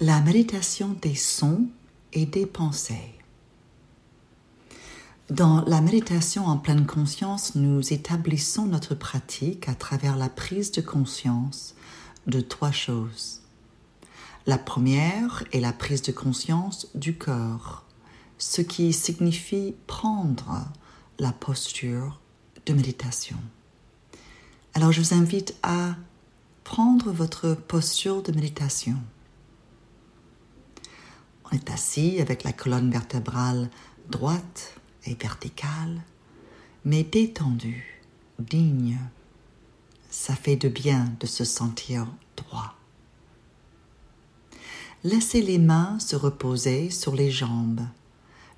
La méditation des sons et des pensées. Dans la méditation en pleine conscience, nous établissons notre pratique à travers la prise de conscience de trois choses. La première est la prise de conscience du corps, ce qui signifie prendre la posture de méditation. Alors je vous invite à prendre votre posture de méditation. On est assis avec la colonne vertébrale droite et verticale, mais détendue, digne. Ça fait du bien de se sentir droit. Laissez les mains se reposer sur les jambes,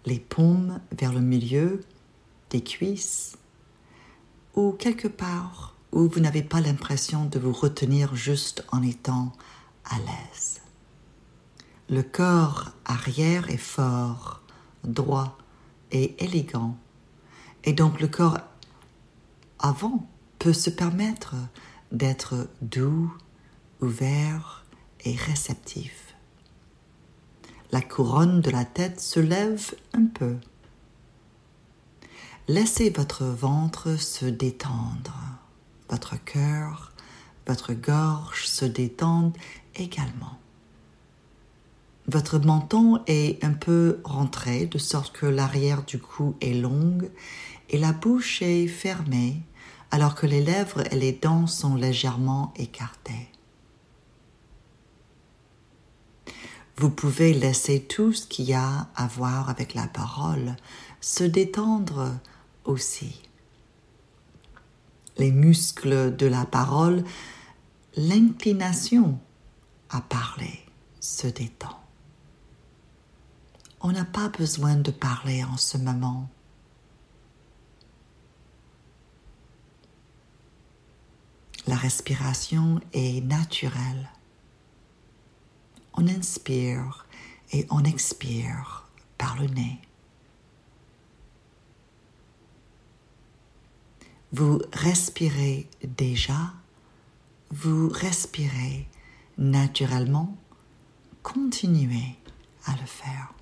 les paumes vers le milieu des cuisses ou quelque part où vous n'avez pas l'impression de vous retenir juste en étant à l'aise. Le corps arrière est fort, droit et élégant, et donc le corps avant peut se permettre d'être doux, ouvert et réceptif. La couronne de la tête se lève un peu. Laissez votre ventre se détendre, votre cœur, votre gorge se détendent également. Votre menton est un peu rentré, de sorte que l'arrière du cou est longue et la bouche est fermée, alors que les lèvres et les dents sont légèrement écartées. Vous pouvez laisser tout ce qu'il y a à voir avec la parole se détendre aussi. Les muscles de la parole, l'inclination à parler se détend. On n'a pas besoin de parler en ce moment. La respiration est naturelle. On inspire et on expire par le nez. Vous respirez déjà, vous respirez naturellement, continuez à le faire.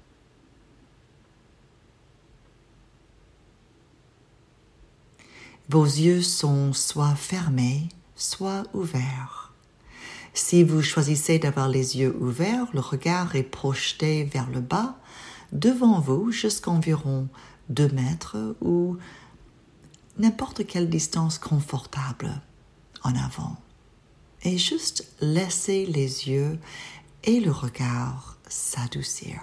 Vos yeux sont soit fermés, soit ouverts. Si vous choisissez d'avoir les yeux ouverts, le regard est projeté vers le bas, devant vous jusqu'à environ 2 mètres ou n'importe quelle distance confortable en avant. Et juste laissez les yeux et le regard s'adoucir.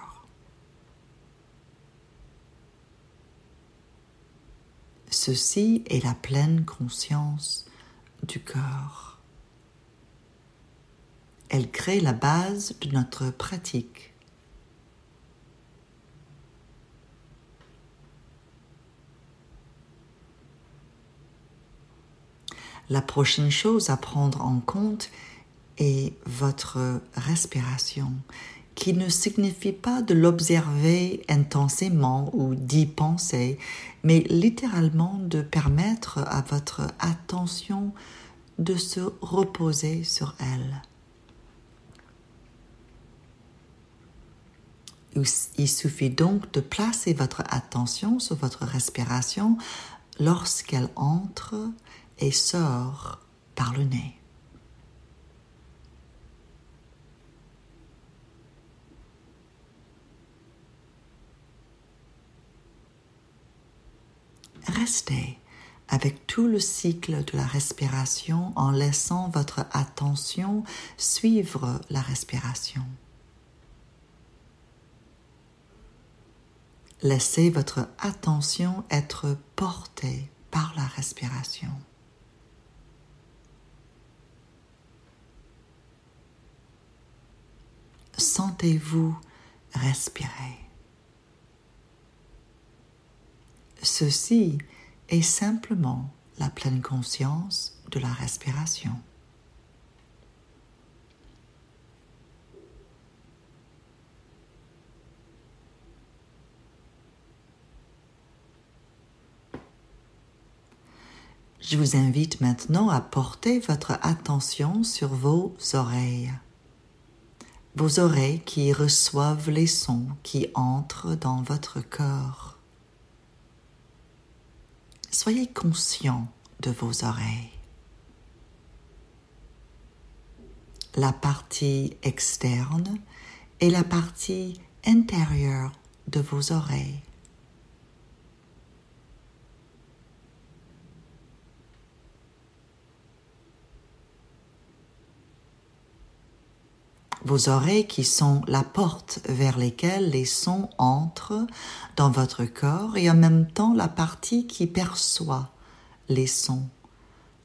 Ceci est la pleine conscience du corps. Elle crée la base de notre pratique. La prochaine chose à prendre en compte est votre respiration, qui ne signifie pas de l'observer intensément ou d'y penser, mais littéralement de permettre à votre attention de se reposer sur elle. Il suffit donc de placer votre attention sur votre respiration lorsqu'elle entre et sort par le nez. Restez avec tout le cycle de la respiration en laissant votre attention suivre la respiration. Laissez votre attention être portée par la respiration. Sentez-vous respirer. Ceci est simplement la pleine conscience de la respiration. Je vous invite maintenant à porter votre attention sur vos oreilles. vos oreilles qui reçoivent les sons qui entrent dans votre corps. Soyez conscient de vos oreilles. La partie externe et la partie intérieure de vos oreilles. Vos oreilles qui sont la porte vers lesquelles les sons entrent dans votre corps et en même temps la partie qui perçoit les sons,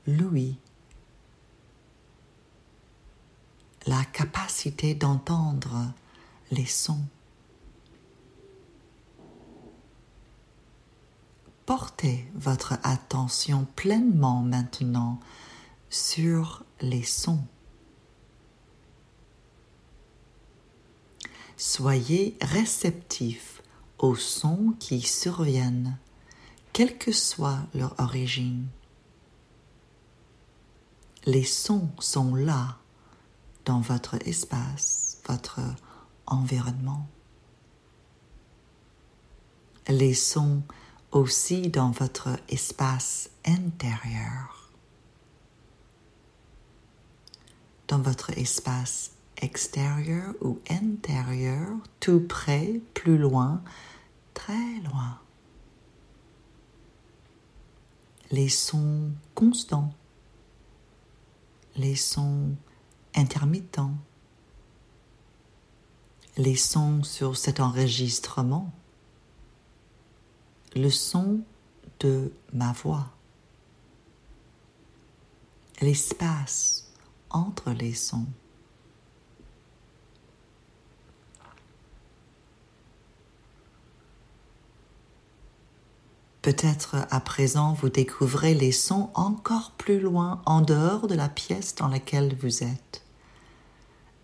l'ouïe. La capacité d'entendre les sons. Portez votre attention pleinement maintenant sur les sons. Soyez réceptifs aux sons qui surviennent, quelle que soit leur origine. Les sons sont là, dans votre espace, votre environnement. Les sons aussi dans votre espace intérieur. Dans votre espace extérieur ou intérieur, tout près, plus loin, très loin. Les sons constants, les sons intermittents, les sons sur cet enregistrement, le son de ma voix, l'espace entre les sons. Peut-être à présent vous découvrez les sons encore plus loin, en dehors de la pièce dans laquelle vous êtes.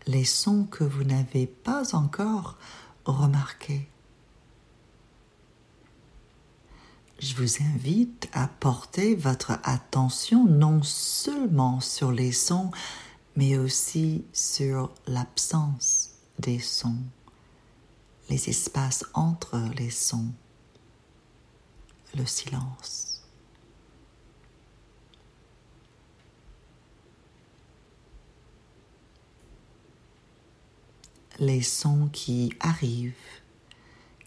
Les sons que vous n'avez pas encore remarqués. Je vous invite à porter votre attention non seulement sur les sons, mais aussi sur l'absence des sons, les espaces entre les sons. Le silence. Les sons qui arrivent,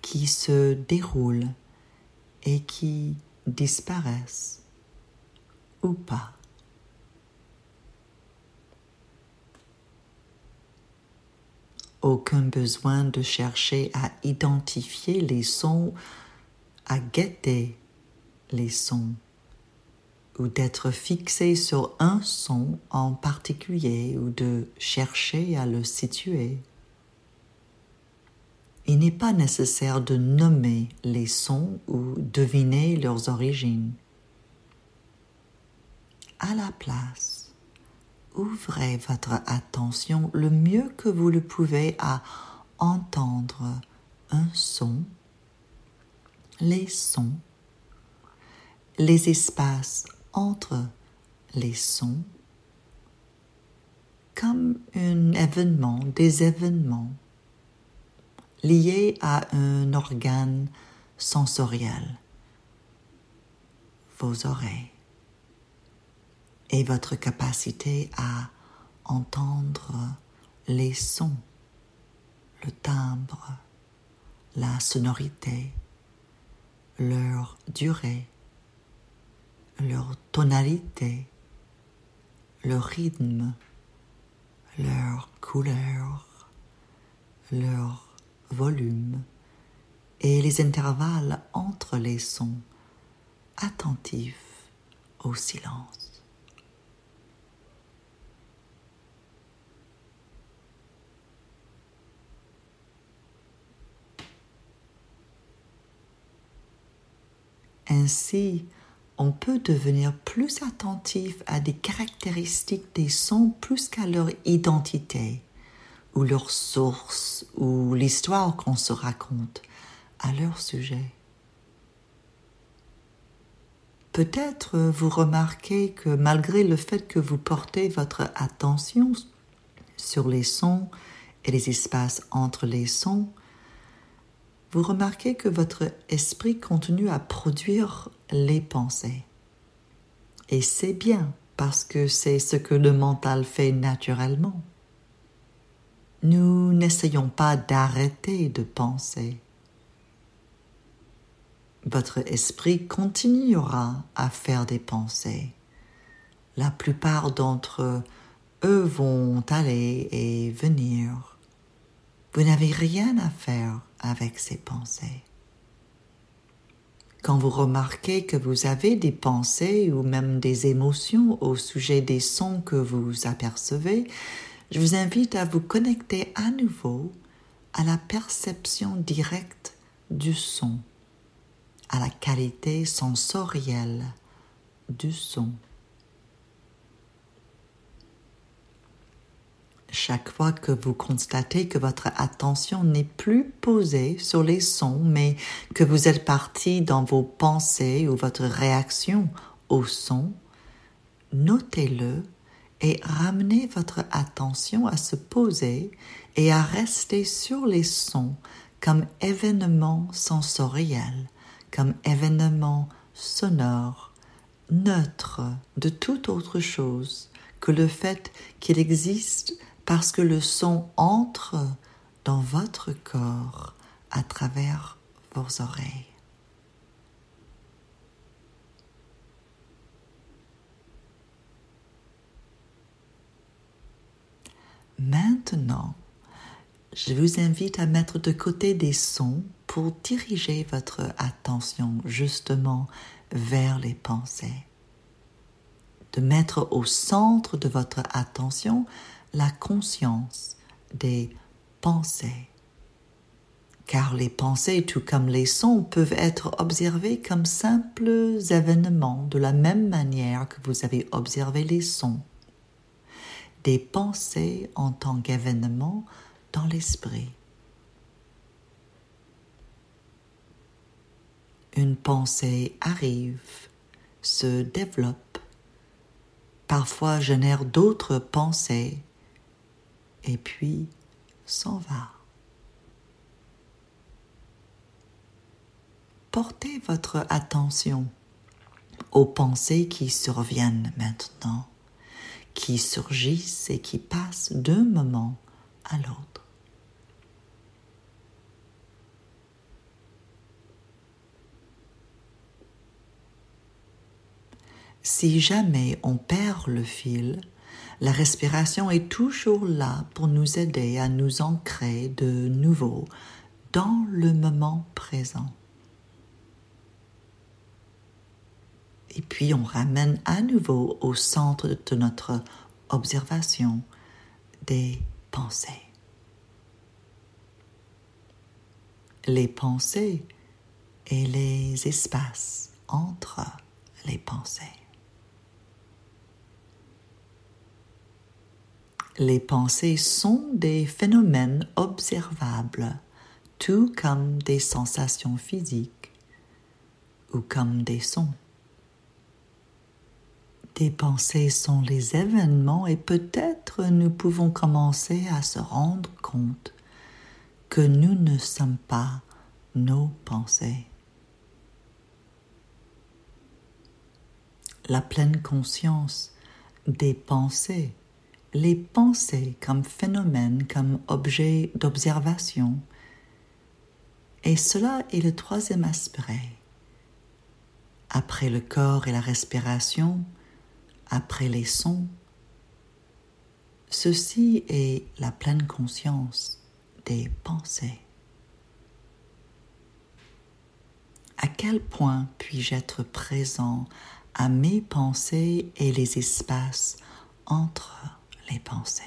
qui se déroulent et qui disparaissent ou pas. Aucun besoin de chercher à identifier les sons, à guetter les sons ou d'être fixé sur un son en particulier ou de chercher à le situer. Il n'est pas nécessaire de nommer les sons ou deviner leurs origines. À la place, ouvrez votre attention le mieux que vous le pouvez à entendre un son, les sons, les espaces entre les sons, comme un événement, des événements liés à un organe sensoriel, vos oreilles, et votre capacité à entendre les sons, le timbre, la sonorité, leur durée, leur tonalité, leur rythme, leur couleur, leur volume et les intervalles entre les sons, attentifs au silence. Ainsi, on peut devenir plus attentif à des caractéristiques des sons plus qu'à leur identité, ou leur source, ou l'histoire qu'on se raconte à leur sujet. Peut-être vous remarquez que malgré le fait que vous portez votre attention sur les sons et les espaces entre les sons, vous remarquez que votre esprit continue à produire les pensées. Et c'est bien, parce que c'est ce que le mental fait naturellement. Nous n'essayons pas d'arrêter de penser. Votre esprit continuera à faire des pensées. La plupart d'entre eux vont aller et venir. Vous n'avez rien à faire avec ces pensées. Quand vous remarquez que vous avez des pensées ou même des émotions au sujet des sons que vous apercevez, je vous invite à vous connecter à nouveau à la perception directe du son, à la qualité sensorielle du son. Chaque fois que vous constatez que votre attention n'est plus posée sur les sons, mais que vous êtes parti dans vos pensées ou votre réaction au son, notez-le et ramenez votre attention à se poser et à rester sur les sons comme événements sensoriels, comme événements sonores, neutres de toute autre chose que le fait qu'il existe parce que le son entre dans votre corps à travers vos oreilles. Maintenant, je vous invite à mettre de côté des sons pour diriger votre attention justement vers les pensées. De mettre au centre de votre attention la conscience des pensées. Car les pensées, tout comme les sons, peuvent être observés comme simples événements de la même manière que vous avez observé les sons. Des pensées en tant qu'événements dans l'esprit. Une pensée arrive, se développe, parfois génère d'autres pensées, et puis s'en va. Portez votre attention aux pensées qui surviennent maintenant, qui surgissent et qui passent d'un moment à l'autre. Si jamais on perd le fil, la respiration est toujours là pour nous aider à nous ancrer de nouveau dans le moment présent. Et puis on ramène à nouveau au centre de notre observation des pensées. Les pensées et les espaces entre les pensées. Les pensées sont des phénomènes observables, tout comme des sensations physiques ou comme des sons. Des pensées sont les événements et peut-être nous pouvons commencer à se rendre compte que nous ne sommes pas nos pensées. La pleine conscience des pensées, les pensées comme phénomènes, comme objets d'observation. Et cela est le troisième aspect. Après le corps et la respiration, après les sons, ceci est la pleine conscience des pensées. À quel point puis-je être présent à mes pensées et les espaces entre les pensées?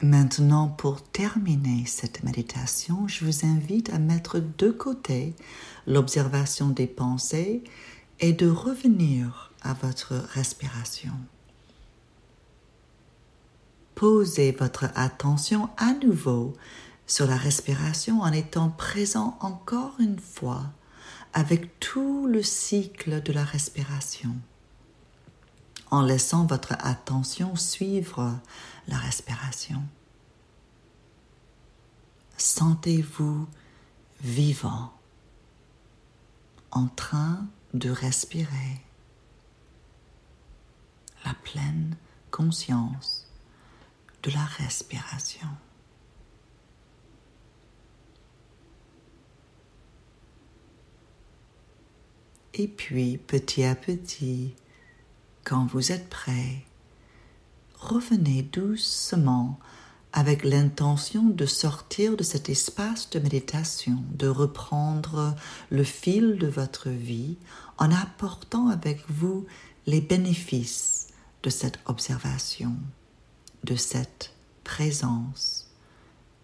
Maintenant, pour terminer cette méditation, je vous invite à mettre de côté l'observation des pensées et de revenir à votre respiration. posez votre attention à nouveau sur la respiration en étant présent encore une fois avec tout le cycle de la respiration, en laissant votre attention suivre la respiration. Sentez-vous vivant, en train de respirer, la pleine conscience de la respiration. Et puis, petit à petit, quand vous êtes prêt, revenez doucement avec l'intention de sortir de cet espace de méditation, de reprendre le fil de votre vie en apportant avec vous les bénéfices de cette observation, de cette présence,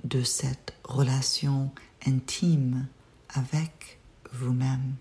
de cette relation intime avec vous-même.